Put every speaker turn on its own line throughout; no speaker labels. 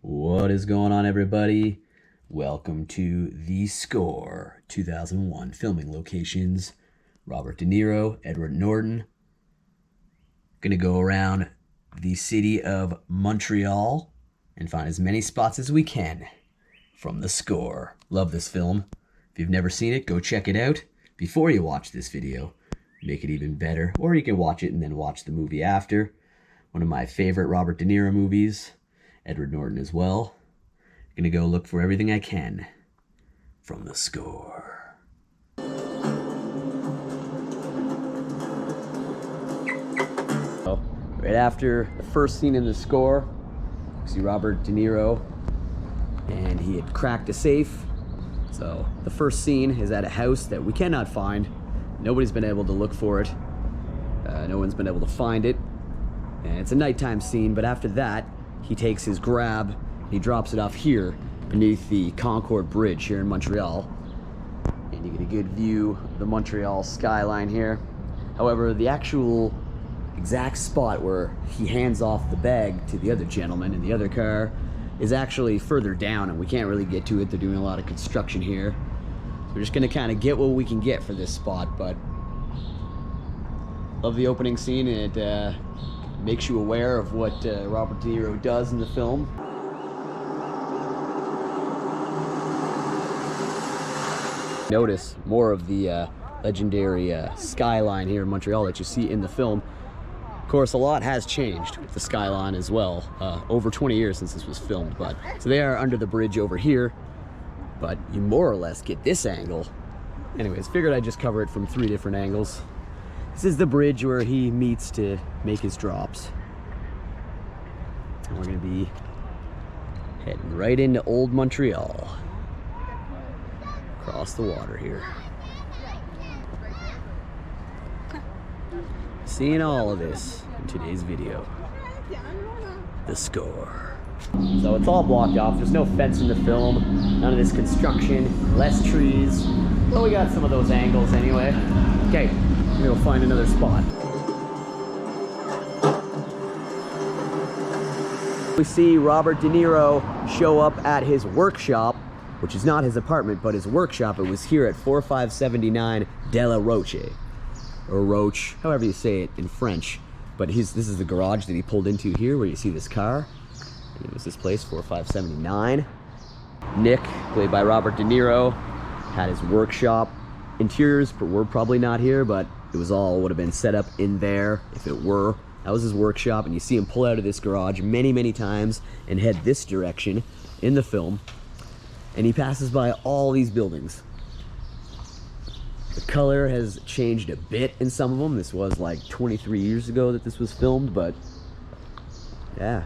What is going on, everybody? Welcome to The Score 2001 filming locations. Robert De Niro, Edward Norton. Gonna go around the city of Montreal and find as many spots as we can from The Score. Love this film. If you've never seen it, go check it out before you watch this video. Make it even better. Or you can watch it and then watch the movie after. One of my favorite Robert De Niro movies. Edward Norton as well. Gonna go look for everything I can from The Score. So, right after the first scene in The Score, you see Robert De Niro, and he had cracked a safe. So the first scene is at a house that we cannot find. Nobody's been able to look for it. No one's been able to find it. And it's a nighttime scene, but after that, he takes his grab, he drops it off here beneath the Concord Bridge here in Montreal. And you get a good view of the Montreal skyline here. However, the actual exact spot where he hands off the bag to the other gentleman in the other car is actually further down, and we can't really get to it. They're doing a lot of construction here. So we're just gonna kind of get what we can get for this spot, but love the opening scene. It makes you aware of what Robert De Niro does in the film. Notice more of the legendary skyline here in Montreal that you see in the film. Of course, a lot has changed with the skyline as well. Over 20 years since this was filmed, but so they are under the bridge over here, but you more or less get this angle. Anyways, figured I'd just cover it from 3 different angles. This is the bridge where he meets to make his drops. And we're gonna be heading right into Old Montreal. Across the water here. Seeing all of this in today's video. The Score. So it's all blocked off. There's no fence in the film. None of this construction. Less trees. Well, we got some of those angles anyway. Okay. We'll find another spot. We see Robert De Niro show up at his workshop, which is not his apartment, but his workshop. It was here at 4579 De La Roche, or Roche, however you say it in French. But this is the garage that he pulled into here, where you see this car. And it was this place, 4579. Nick, played by Robert De Niro, had his workshop. Interiors were probably not here, but it was all would have been set up in there if it were. That was his workshop, and you see him pull out of this garage many, many times and head this direction in the film. And he passes by all these buildings. The color has changed a bit in some of them. This was like 23 years ago that this was filmed, but yeah.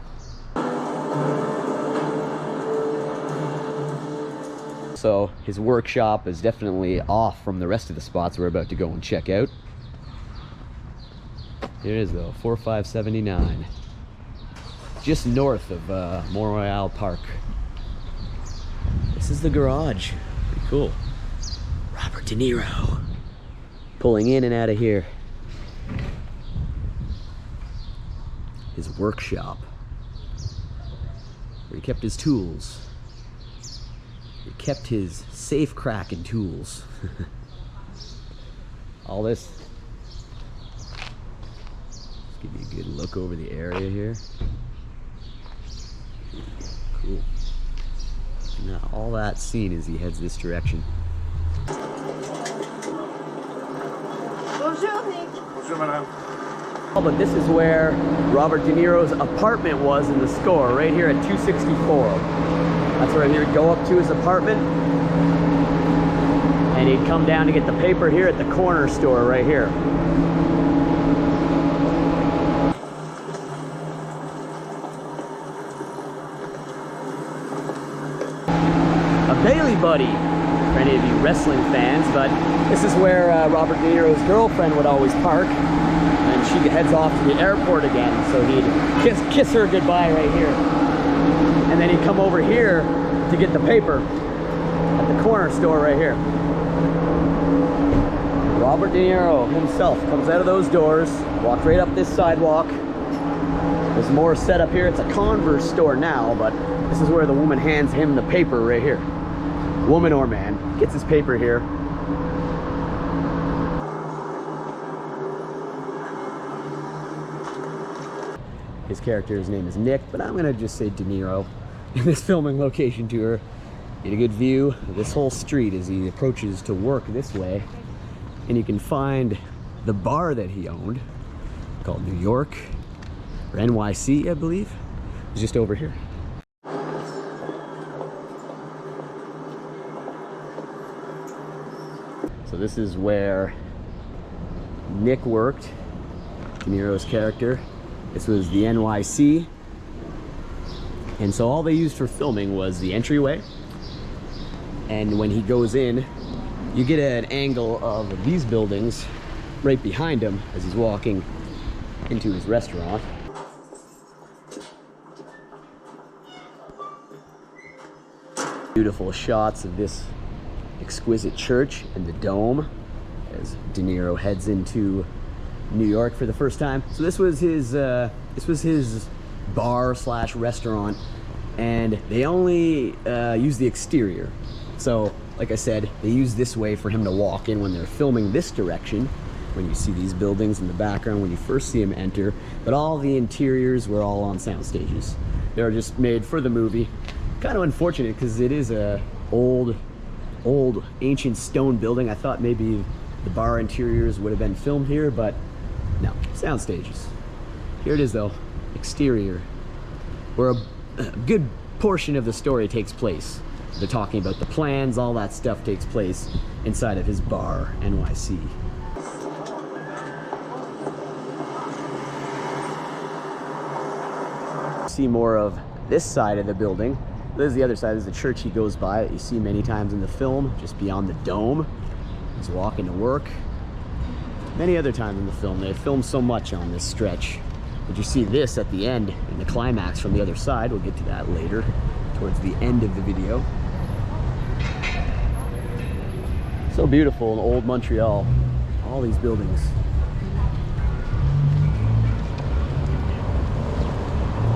So his workshop is definitely off from the rest of the spots we're about to go and check out. Here it is though, 4579. Just north of Montreal Park. This is the garage. Pretty cool. Robert De Niro pulling in and out of here. His workshop, where he kept his tools. He kept his safe cracking tools. All this. Let's give you a good look over the area here. Cool. Now all that scene as he heads this direction.
Bonjour, Nick.
Bonjour, madame.
Oh, but this is where Robert De Niro's apartment was in The Score, right here at 264. That's where he would go up to his apartment, and he'd come down to get the paper here at the corner store right here. A Bailey Buddy, for any of you wrestling fans, but this is where Robert De Niro's girlfriend would always park, and she heads off to the airport again, so he'd kiss her goodbye right here. And then he'd come over here to get the paper at the corner store right here. Robert De Niro himself comes out of those doors, walks right up this sidewalk, There's more set up here. It's a Converse store now, but this is where the woman hands him the paper right here. Woman or man, gets his paper here. His character's name is Nick, but I'm gonna just say De Niro. In this filming location tour, get a good view of this whole street as he approaches to work this way. And you can find the bar that he owned, called New York, or NYC, I believe. It's just over here. So this is where Nick worked, De Niro's character. This was the NYC. And so all they used for filming was the entryway. And when he goes in, you get an angle of these buildings right behind him as he's walking into his restaurant. Beautiful shots of this exquisite church and the dome as De Niro heads into New York for the first time. So this was his bar slash restaurant, and they only use the exterior. So like I said, they use this way for him to walk in when they're filming this direction, when you see these buildings in the background when you first see him enter. But all the interiors were all on sound stages. They were just made for the movie. Kind of unfortunate because it is a old ancient stone building. I thought maybe the bar interiors would have been filmed here, but no, sound stages. Here it is though, exterior, where a good portion of the story takes place. They're talking about the plans, all that stuff takes place inside of his bar, NYC. See more of this side of the building. This is the other side. This is the church he goes by that you see many times in the film, just beyond the dome. He's walking to work. Many other times in the film. They filmed so much on this stretch. But you see this at the end, in the climax from the other side. We'll get to that later, towards the end of the video. So beautiful in old Montreal. All these buildings.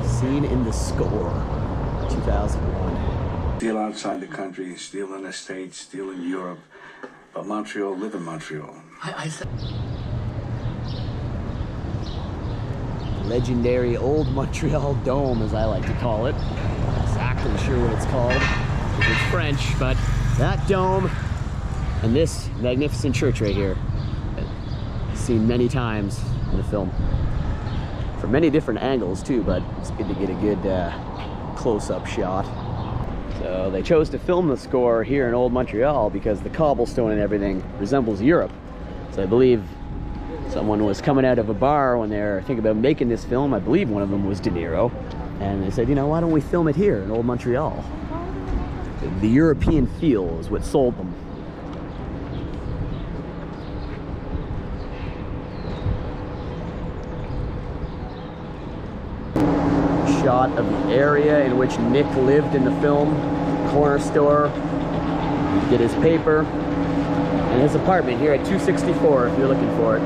Scene in the Score, 2001.
Still outside the country, still in the States, still in Europe. But Montreal, live in Montreal.
Legendary old Montreal Dome, as I like to call it. Not exactly sure what it's called, because it's French, but that dome and this magnificent church right here, I've seen many times in the film. From many different angles too, but it's good to get a good close-up shot. So they chose to film the score here in old Montreal because the cobblestone and everything resembles Europe. So I believe someone was coming out of a bar when they're thinking about making this film. I believe one of them was De Niro. And they said, you know, why don't we film it here in old Montreal? The European feel is what sold them. Shot of the area in which Nick lived in the film. Corner store. You get his paper. And his apartment here at 264 if you're looking for it.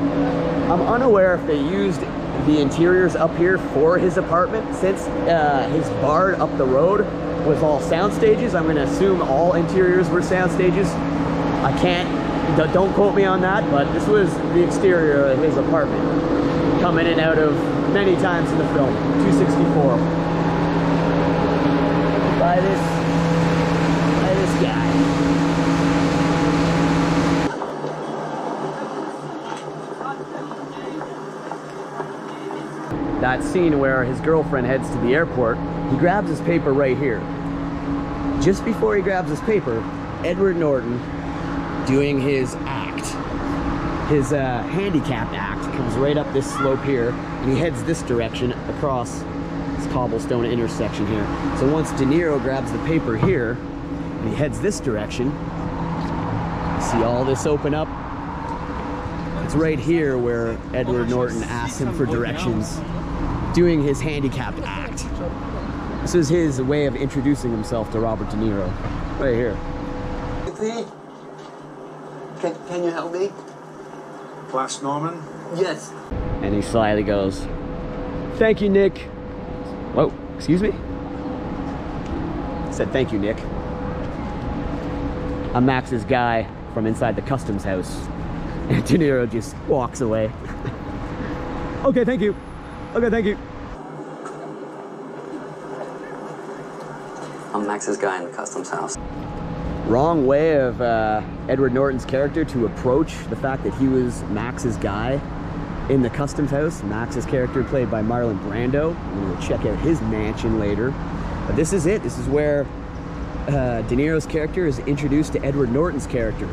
I'm unaware if they used the interiors up here for his apartment. Since his bar up the road was all sound stages, I'm gonna assume all interiors were sound stages. I can't, don't quote me on that, but this was the exterior of his apartment. Come in and out of many times in the film. 264. By this guy. That scene where his girlfriend heads to the airport, he grabs his paper right here. Just before he grabs his paper, Edward Norton doing his act, his handicapped act, comes right up this slope here, and he heads this direction across this cobblestone intersection here. So once De Niro grabs the paper here, and he heads this direction, you see all this open up. It's right here where Edward Norton asks him for directions, doing his handicapped act. This is his way of introducing himself to Robert De Niro, right here.
Can you help me?
Glass Norman?
Yes.
And he slyly goes, "Thank you, Nick. Whoa, excuse me? Said thank you, Nick. I'm Max's guy from inside the customs house. And De Niro just walks away. Okay, thank you. Okay, thank you.
I'm Max's guy in the customs house.
Wrong way of Edward Norton's character to approach the fact that he was Max's guy in the customs house. Max's character played by Marlon Brando. We're gonna check out his mansion later. But this is it. This is where De Niro's character is introduced to Edward Norton's character.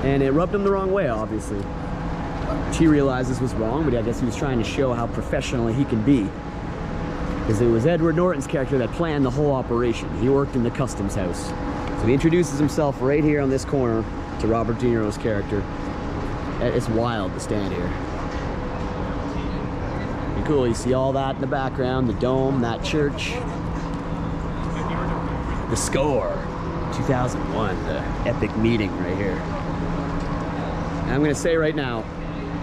And it rubbed him the wrong way, obviously. Which he realizes was wrong, but I guess he was trying to show how professional he can be. Because it was Edward Norton's character that planned the whole operation. He worked in the customs house. So he introduces himself right here on this corner to Robert De Niro's character. It's wild to stand here. Pretty cool, you see all that in the background, the dome, that church. The score, 2001, the epic meeting right here. And I'm gonna say right now,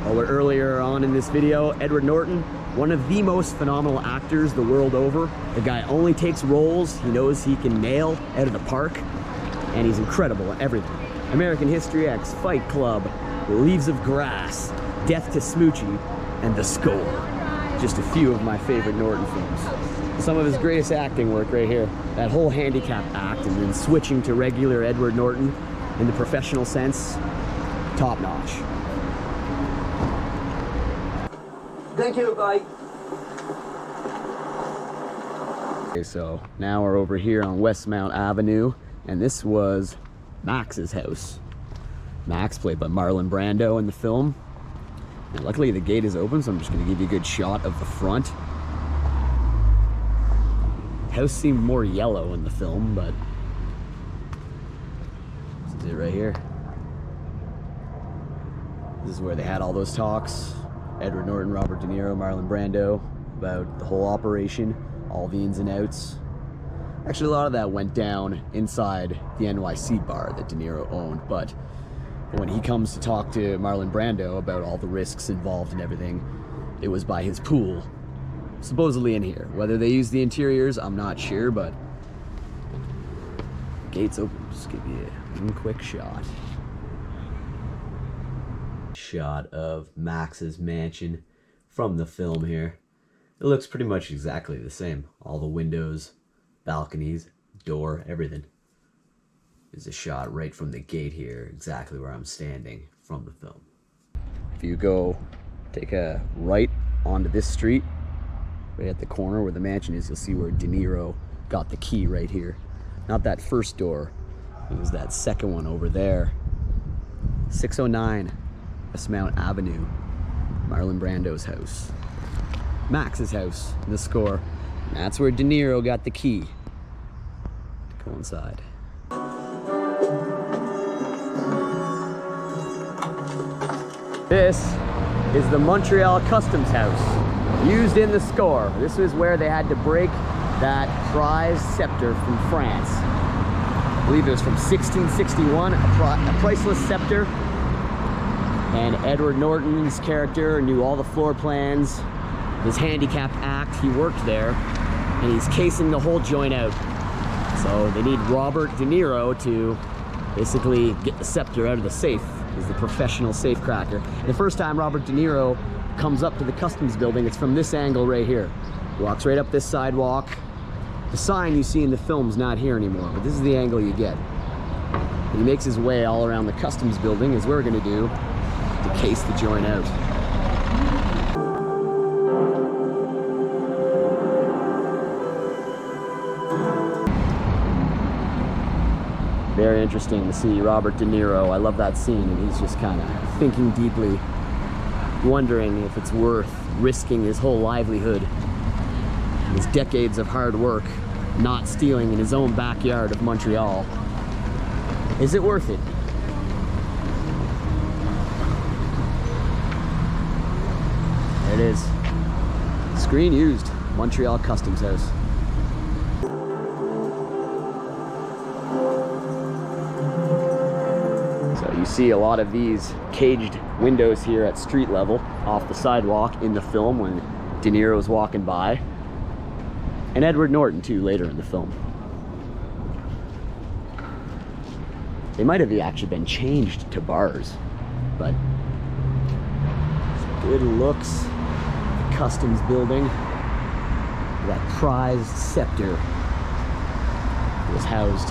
earlier on in this video, Edward Norton, one of the most phenomenal actors the world over. The guy only takes roles he knows he can nail out of the park, and he's incredible at everything. American History X, Fight Club, Leaves of Grass, Death to Smoochie, and The Score. Just a few of my favorite Norton films. Some of his greatest acting work right here. That whole handicap act and then switching to regular Edward Norton in the professional sense, top notch.
Thank you, bye.
Okay, so now we're over here on Westmount Avenue, and this was Max's house. Max, played by Marlon Brando in the film. And luckily the gate is open, so I'm just gonna give you a good shot of the front. House seemed more yellow in the film, but this is it right here. This is where they had all those talks. Edward Norton, Robert De Niro, Marlon Brando, about the whole operation, all the ins and outs. Actually, a lot of that went down inside the NYC bar that De Niro owned, but when he comes to talk to Marlon Brando about all the risks involved and everything, it was by his pool, supposedly in here. Whether they use the interiors, I'm not sure, but gates open. Just give you one quick shot. Shot of Max's mansion from the film here. It looks pretty much exactly the same. All the windows, balconies, door, everything. There's a shot right from the gate here, exactly where I'm standing from the film. If you go take a right onto this street, right at the corner where the mansion is, you'll see where De Niro got the key right here. Not that first door, it was that second one over there. 609 Westmount Avenue, Marlon Brando's house. Max's house, The Score. And that's where De Niro got the key to go inside. This is the Montreal Customs House, used in The Score. This was where they had to break that prized scepter from France. I believe it was from 1661, a priceless scepter. And Edward Norton's character knew all the floor plans, his handicap act, he worked there, and he's casing the whole joint out. So they need Robert De Niro to basically get the scepter out of the safe. He's the professional safe cracker. The first time Robert De Niro comes up to the customs building, it's from this angle right here. He walks right up this sidewalk. The sign you see in the film's not here anymore, but this is the angle you get. And he makes his way all around the customs building, as we're gonna do, to case the joint out. Very interesting to see Robert De Niro. I love that scene, and he's just kind of thinking deeply, wondering if it's worth risking his whole livelihood, his decades of hard work, not stealing in his own backyard of Montreal. Is it worth it? There it is. Screen used, Montreal Customs House. So you see a lot of these caged windows here at street level off the sidewalk in the film when De Niro's walking by. And Edward Norton, too, later in the film. They might have actually been changed to bars, but good looks. The customs building. That prized scepter was housed.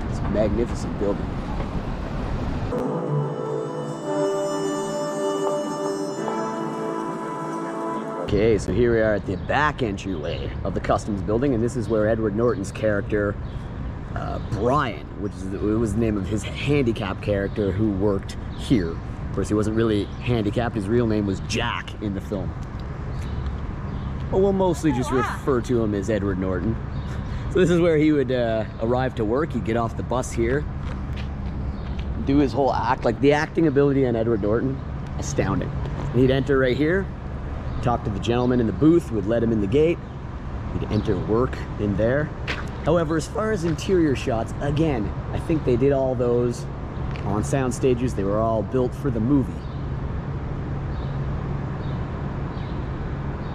It's a magnificent building. Okay, so here we are at the back entryway of the customs building, and this is where Edward Norton's character, Brian, which was the name of his handicap character who worked here. Of course, he wasn't really handicapped. His real name was Jack in the film. But we'll mostly just refer to him as Edward Norton. So this is where he would arrive to work. He'd get off the bus here, do his whole act. Like, the acting ability on Edward Norton, astounding. And he'd enter right here, talk to the gentleman in the booth who would let him in the gate. He'd enter work in there. However, as far as interior shots, again, I think they did all those on sound stages. They were all built for the movie.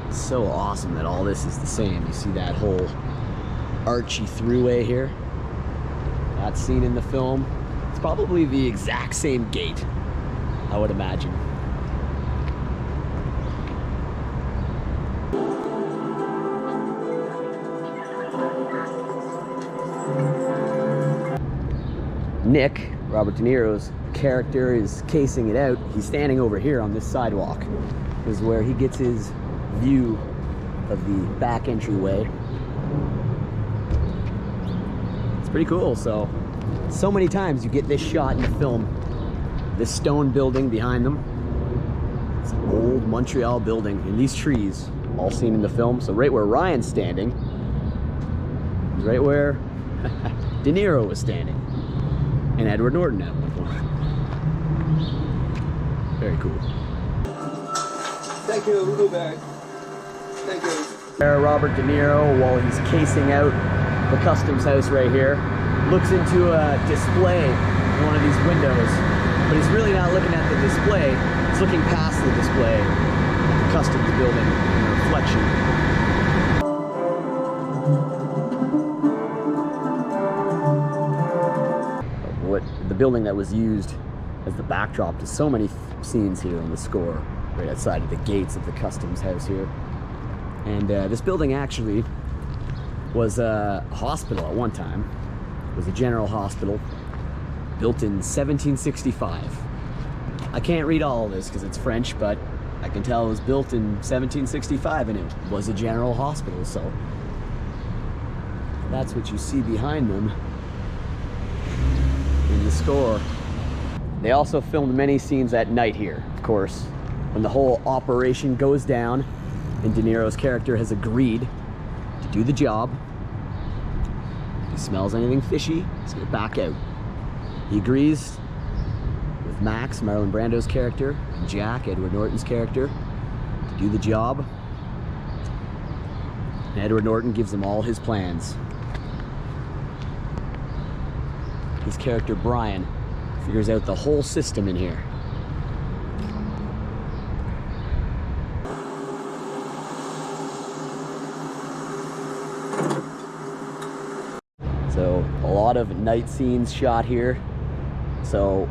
It's so awesome that all this is the same. You see that whole archy throughway here? That's seen in the film. It's probably the exact same gate, I would imagine. Nick, Robert De Niro's character, is casing it out. He's standing over here on this sidewalk. This is where he gets his view of the back entryway. It's pretty cool. So many times you get this shot in the film. This stone building behind them. It's an old Montreal building, and these trees, all seen in the film. So right where Ryan's standing is right where De Niro was standing. And Edward Norton at one point. Very cool.
Thank you, we'll go back. Thank you.
There, Robert De Niro, while he's casing out the customs house right here, looks into a display in one of these windows. But he's really not looking at the display, he's looking past the display, the customs building, and the reflection. The building that was used as the backdrop to so many scenes here in the score, right outside of the gates of the customs house here. And this building actually was a hospital at one time. It was a general hospital built in 1765. I can't read all of this because it's French, but I can tell it was built in 1765 and it was a general hospital. So that's what you see behind them in the score. They also filmed many scenes at night here, of course. When the whole operation goes down and De Niro's character has agreed to do the job, if he smells anything fishy, he's gonna back out. He agrees with Max, Marlon Brando's character, and Jack, Edward Norton's character, to do the job. And Edward Norton gives him all his plans. His character Brian figures out the whole system in here. So a lot of night scenes shot here. So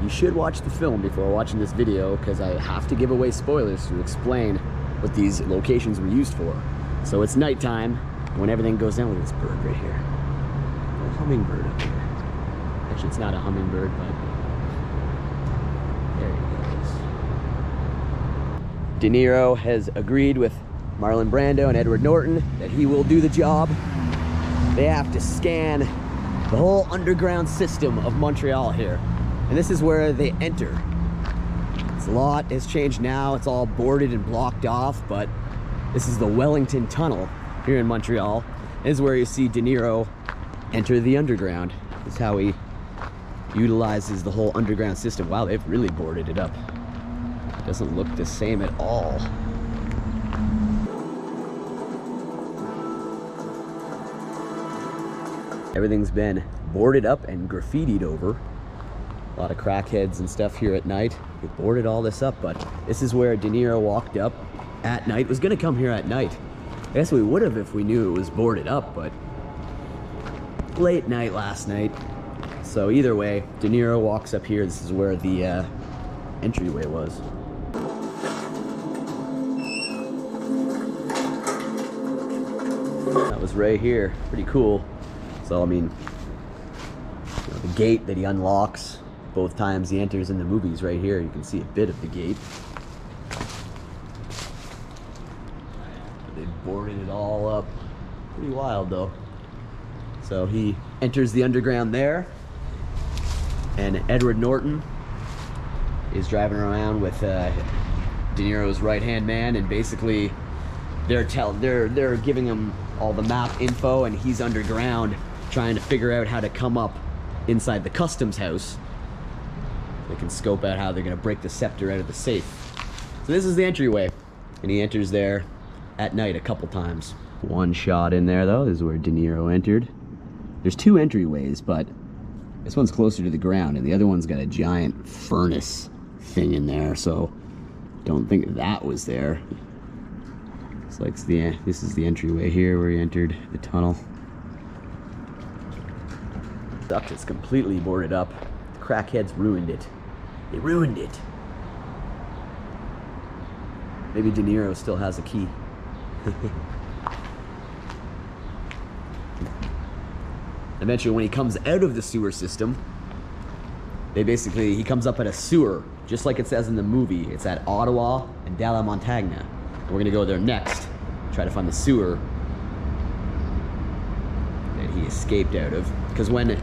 you should watch the film before watching this video, because I have to give away spoilers to explain what these locations were used for. So it's nighttime when everything goes down. With this bird right here. Hummingbird up here. Actually, it's not a hummingbird, but there he goes. De Niro has agreed with Marlon Brando and Edward Norton that he will do the job. They have to scan the whole underground system of Montreal here. And this is where they enter. A lot has changed now. It's all boarded and blocked off, but this is the Wellington Tunnel here in Montreal. This is where you see De Niro enter the underground. This is how he utilizes the whole underground system. Wow, they've really boarded it up. It doesn't look the same at all. Everything's been boarded up and graffitied over. A lot of crackheads and stuff here at night. They boarded all this up, but this is where De Niro walked up at night. Was gonna come here at night. I guess we would have if we knew it was boarded up, but late night last night. So either way, De Niro walks up here. This is where the entryway was. That was right here. Pretty cool. So I mean, you know, the gate that he unlocks both times he enters in the movies right here. You can see a bit of the gate. They boarded it all up. Pretty wild though. So he enters the underground there, and Edward Norton is driving around with De Niro's right-hand man, and basically they're giving him all the map info, and he's underground trying to figure out how to come up inside the customs house. They can scope out how they're gonna break the scepter out of the safe. So this is the entryway, and he enters there at night a couple times. One shot in there though, this is where De Niro entered. There's two entryways, but this one's closer to the ground, and the other one's got a giant furnace thing in there, so don't think that was there. It's like this is the entryway here where he entered the tunnel. The duct is completely boarded up. The crackheads ruined it. They ruined it. Maybe De Niro still has a key. Eventually, when he comes out of the sewer system, he comes up at a sewer, just like it says in the movie. It's at Ottawa and De La Montagne. We're gonna go there next, try to find the sewer that he escaped out of. Because when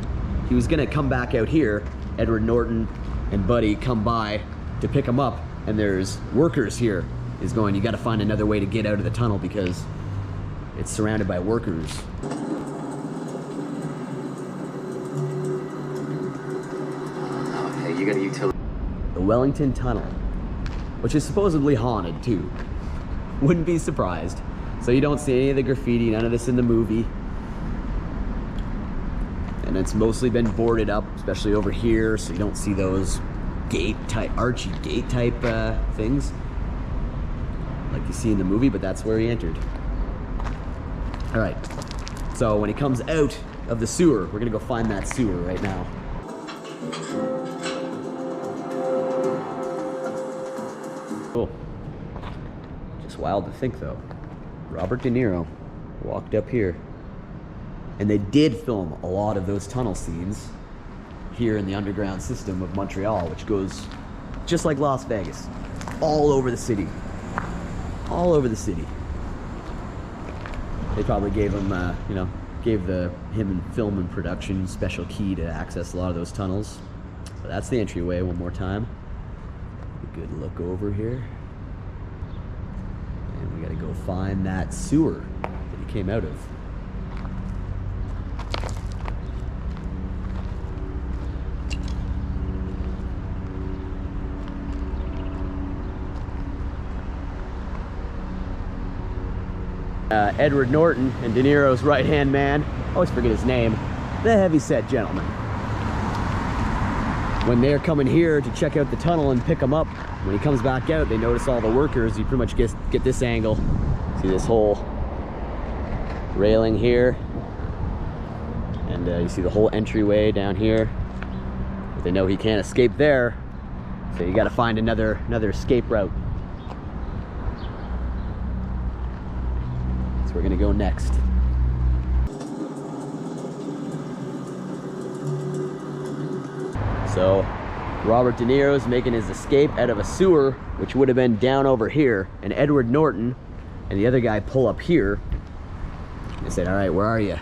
he was gonna come back out here, Edward Norton and Buddy come by to pick him up, and there's workers here. He's going, you gotta find another way to get out of the tunnel because it's surrounded by workers.
You got a utility.
The Wellington Tunnel, which is supposedly haunted too. Wouldn't be surprised. So you don't see any of the graffiti, none of this in the movie. And it's mostly been boarded up, especially over here, so you don't see those archy gate type things like you see in the movie, but that's where he entered. All right, so when he comes out of the sewer, we're gonna go find that sewer right now. Cool. Just wild to think though. Robert De Niro walked up here. And they did film a lot of those tunnel scenes here in the underground system of Montreal, which goes just like Las Vegas, all over the city. All over the city. They probably gave him, him and film and production special key to access a lot of those tunnels. So that's the entryway one more time. A good look over here. And we gotta go find that sewer that he came out of. Edward Norton and De Niro's right-hand man, I always forget his name, the heavyset gentleman. When they're coming here to check out the tunnel and pick him up, when he comes back out, they notice all the workers. You pretty much get this angle. See this whole railing here, and you see the whole entryway down here. But they know he can't escape there, so you got to find another escape route. We're gonna go next. So Robert De Niro is making his escape out of a sewer, which would have been down over here, and Edward Norton and the other guy pull up here. They said, all right, where are you?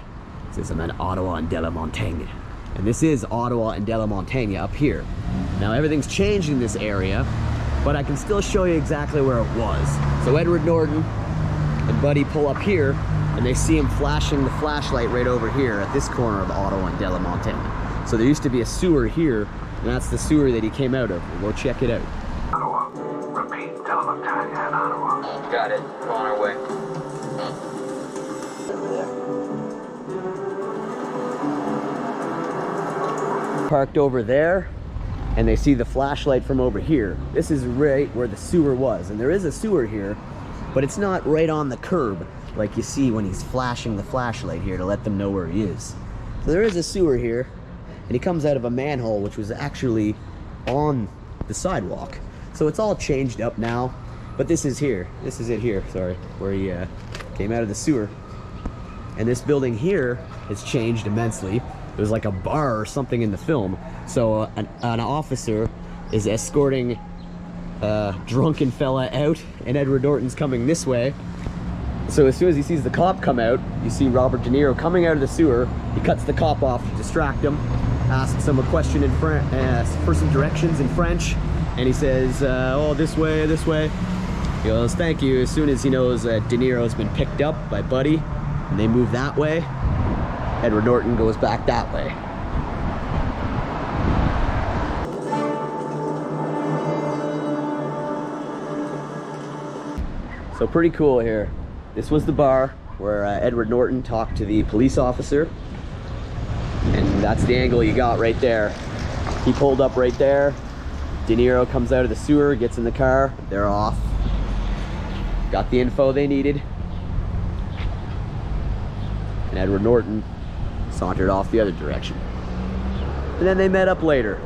He says, I'm at Ottawa and De La Montagne. And this is Ottawa and De La Montagne up here. Now everything's changed in this area, but I can still show you exactly where it was. So Edward Norton and Buddy pull up here, and they see him flashing the flashlight right over here at this corner of Ottawa and De La Montagne. So there used to be a sewer here, and that's the sewer that he came out of. We'll go check it out.
Ottawa. Repeat, De La Montagne and Ottawa.
Got it. We're on our way.
Parked over there. and they see the flashlight from over here. This is right where the sewer was, and there is a sewer here, but it's not right on the curb like you see when he's flashing the flashlight here to let them know where he is. So there is a sewer here, and he comes out of a manhole which was actually on the sidewalk. So it's all changed up now, but this is here. This is it here, sorry, where he came out of the sewer. And this building here has changed immensely. It was like a bar or something in the film. So an officer is escorting a drunken fella out, and Edward Norton's coming this way. So as soon as he sees the cop come out, you see Robert De Niro coming out of the sewer. He cuts the cop off to distract him, asks him a question in French, for some directions in French, and he says, oh, this way, this way. He goes, thank you. As soon as he knows that De Niro's been picked up by Buddy, and they move that way, Edward Norton goes back that way. So pretty cool here. This was the bar where Edward Norton talked to the police officer, and that's the angle you got right there. He pulled up right there. De Niro comes out of the sewer, gets in the car, they're off. Got the info they needed. And Edward Norton sauntered off the other direction. And then they met up later,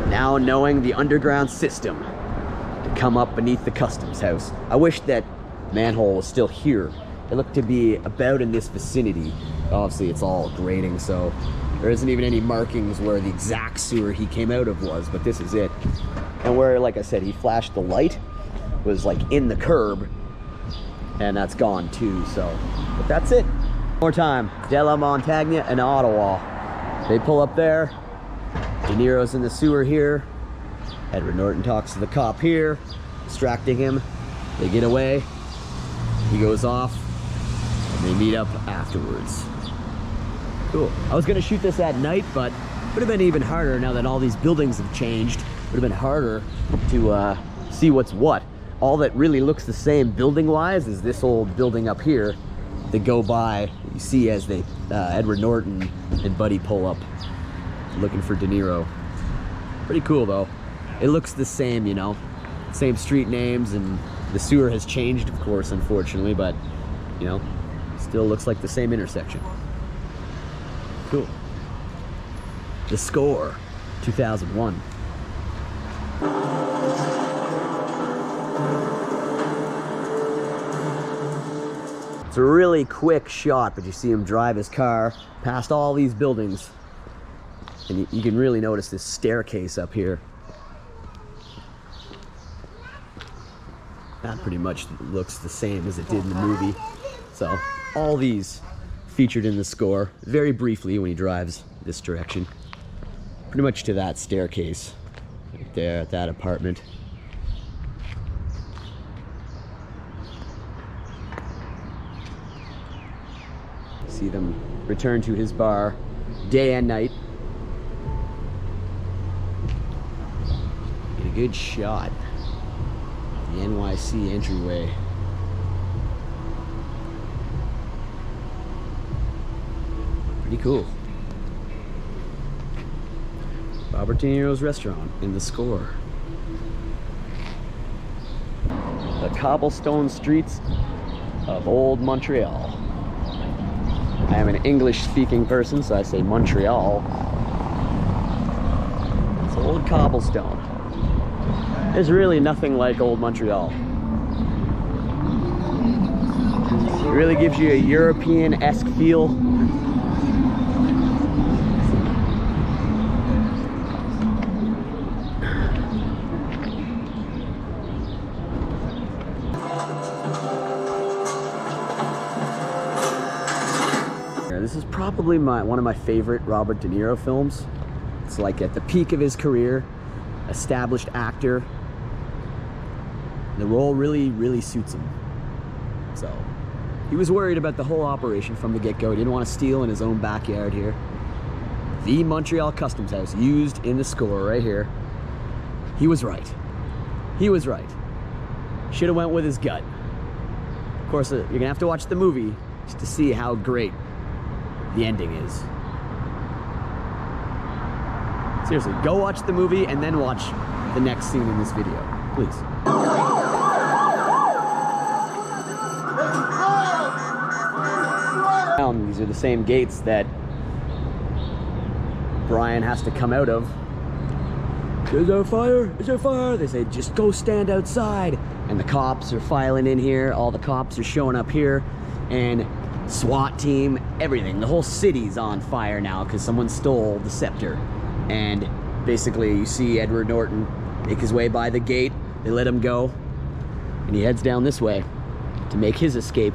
now knowing the underground system to come up beneath the customs house. I wish that manhole was still here. It looked to be about in this vicinity. Obviously it's all grading, so there isn't even any markings where the exact sewer he came out of was, but this is it. And where, like I said, he flashed the light was like in the curb, and that's gone too, so. But that's it. More time, De La Montagne and Ottawa. They pull up there. De Niro's in the sewer here. Edward Norton talks to the cop here, distracting him. They get away. He goes off, and they meet up afterwards. Cool. I was gonna shoot this at night, but it would have been even harder now that all these buildings have changed. It would have been harder to see what's what. All that really looks the same building-wise is this old building up here. They go by, you see as they Edward Norton and Buddy pull up looking for De Niro. Pretty cool though. It looks the same, you know, same street names, and the sewer has changed, of course, unfortunately, but you know, still looks like the same intersection. Cool. The Score, 2001. It's a really quick shot, but you see him drive his car past all these buildings, and you can really notice this staircase up here. That pretty much looks the same as it did in the movie. So all these featured in the score very briefly when he drives this direction. Pretty much to that staircase right there at that apartment. See them return to his bar day and night. Get a good shot. The NYC entryway. Pretty cool. Robert De Niro's restaurant in the Score. The cobblestone streets of old Montreal. I am an English-speaking person, so I say Montreal. It's old cobblestone. There's really nothing like old Montreal. It really gives you a European-esque feel. This is probably one of my favorite Robert De Niro films. It's like at the peak of his career, established actor. The role really suits him. So he was worried about the whole operation from the get-go. He didn't want to steal in his own backyard here. The Montreal Customs House used in the Score right here. He was right. He was right. Should have went with his gut. Of course, you're gonna have to watch the movie just to see how great the ending is. It's Seriously, go watch the movie and then watch the next scene in this video, please. These are the same gates that Brian has to come out of. Is there fire? Is there fire? They say, just go stand outside. And the cops are filing in here. All the cops are showing up here. And SWAT team, everything. The whole city's on fire now because someone stole the scepter. And basically you see Edward Norton make his way by the gate. They let him go. And he heads down this way to make his escape.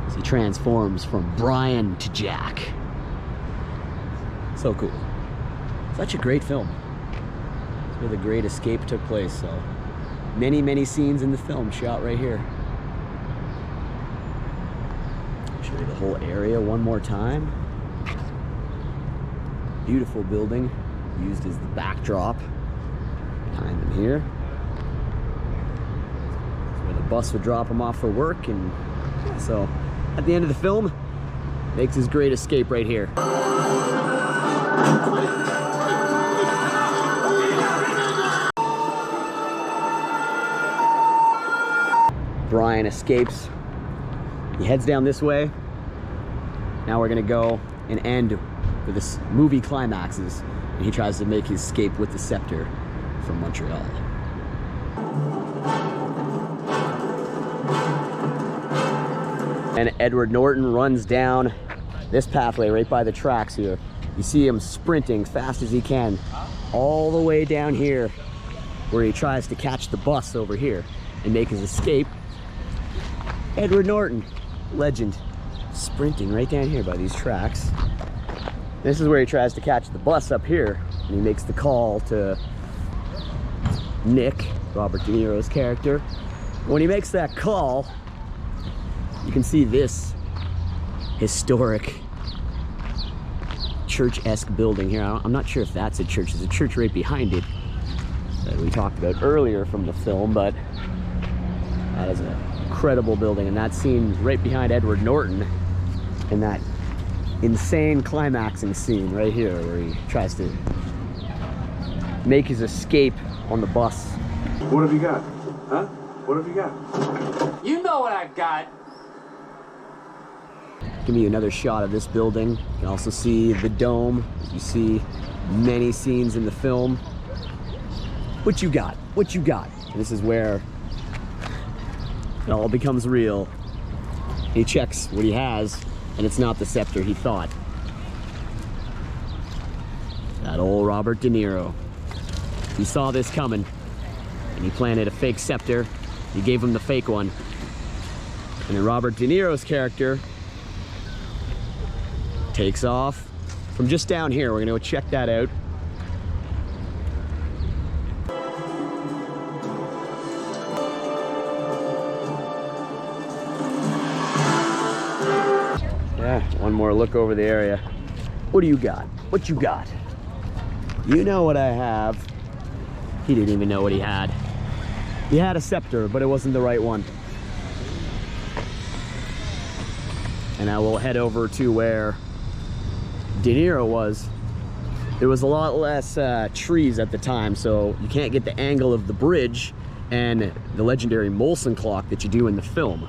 As he transforms from Brian to Jack. So cool. Such a great film. It's where the great escape took place. So many, many scenes in the film shot right here. I'll show you the whole area one more time. Beautiful building used as the backdrop behind them here. That's where the bus would drop him off for work, and so at the end of the film, makes his great escape right here. Brian escapes. He heads down this way. Now we're gonna go and end where this movie climaxes, and he tries to make his escape with the scepter from Montreal. And Edward Norton runs down this pathway right by the tracks here. You see him sprinting fast as he can all the way down here where he tries to catch the bus over here and make his escape. Edward Norton, legend, sprinting right down here by these tracks. This is where he tries to catch the bus up here, and he makes the call to Nick, Robert De Niro's character. When he makes that call, you can see this historic church-esque building here. I'm not sure if that's a church. There's a church right behind it that we talked about earlier from the film, but that is an incredible building, and that scene right behind Edward Norton in that insane climaxing scene right here where he tries to make his escape on the bus.
What have you got? Huh? What have you got?
You know what I got.
Give me another shot of this building. You can also see the dome. You see many scenes in the film. What you got? What you got? And this is where it all becomes real. He checks what he has, and it's not the scepter he thought. That old Robert De Niro. He saw this coming, and he planted a fake scepter. He gave him the fake one. And then Robert De Niro's character takes off from just down here. We're gonna go check that out. Yeah, one more look over the area. What do you got? What you got? You know what I have. He didn't even know what he had. He had a scepter, but it wasn't the right one. And I will head over to where De Niro was. There was a lot less trees at the time, so you can't get the angle of the bridge and the legendary Molson clock that you do in the film.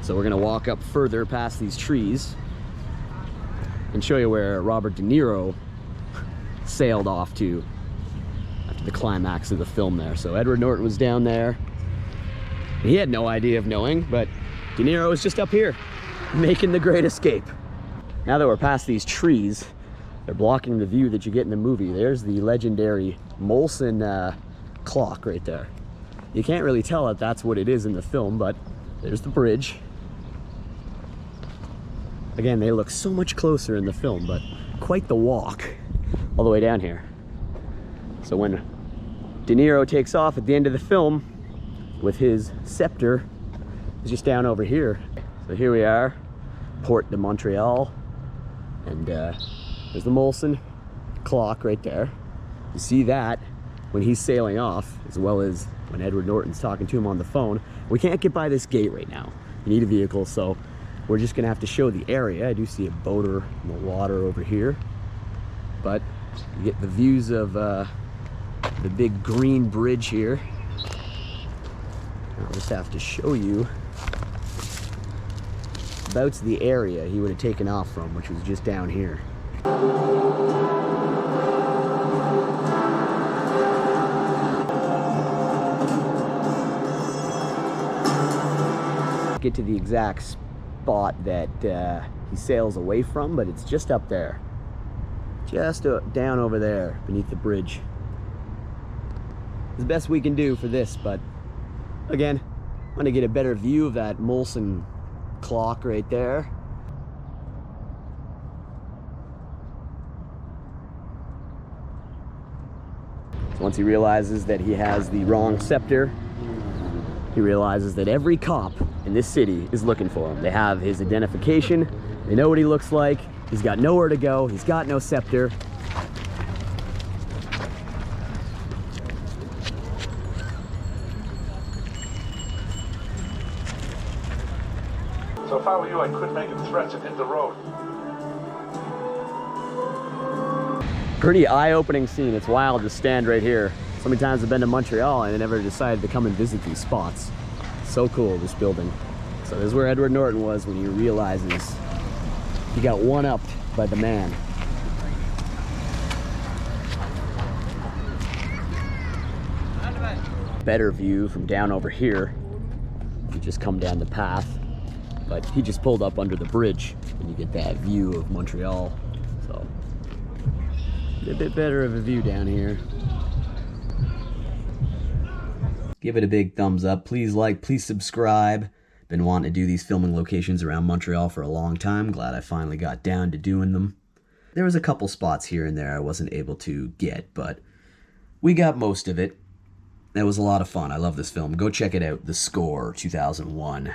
So we're gonna walk up further past these trees and show you where Robert De Niro sailed off to after the climax of the film there. So Edward Norton was down there. He had no idea of knowing, but De Niro was just up here making the great escape. Now that we're past these trees, they're blocking the view that you get in the movie. There's the legendary Molson clock right there. You can't really tell that that's what it is in the film, but there's the bridge. Again, they look so much closer in the film, but quite the walk all the way down here. So when De Niro takes off at the end of the film with his scepter, it's just down over here. So here we are, Port de Montreal, and there's the Molson clock right there. You see that when he's sailing off, as well as when Edward Norton's talking to him on the phone. We can't get by this gate right now. You need a vehicle, so we're just gonna have to show the area. I do see a boater in the water over here, but You get the views of the big green bridge here. I'll just have to show you about the area he would have taken off from, which was just down here. Get to the exact spot that he sails away from, but it's just up there. Just down over there beneath the bridge. It's the best we can do for this, but again, I want to get a better view of that Molson clock right there. So once he realizes that he has the wrong scepter, he realizes that every cop in this city is looking for him. They have his identification, they know what he looks like, he's got nowhere to go, he's got no scepter.
So if I were you, I could make him threats and hit the road.
Pretty eye-opening scene. It's wild to stand right here. So many times I've been to Montreal and I never decided to come and visit these spots. So cool, this building. So this is where Edward Norton was when he realizes he got one-upped by the man. Better view from down over here. You just come down the path. But he just pulled up under the bridge and you get that view of Montreal. So a bit better of a view down here. Give it a big thumbs up. Please like, please subscribe. Been wanting to do these filming locations around Montreal for a long time. Glad I finally got down to doing them. There was a couple spots here and there I wasn't able to get, but we got most of it. That was a lot of fun. I love this film. Go check it out. The Score, 2001.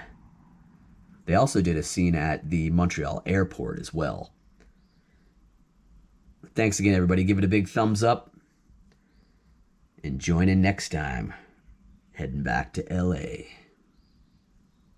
They also did a scene at the Montreal airport as well. Thanks again, everybody. Give it a big thumbs up. And join in next time. Heading back to LA.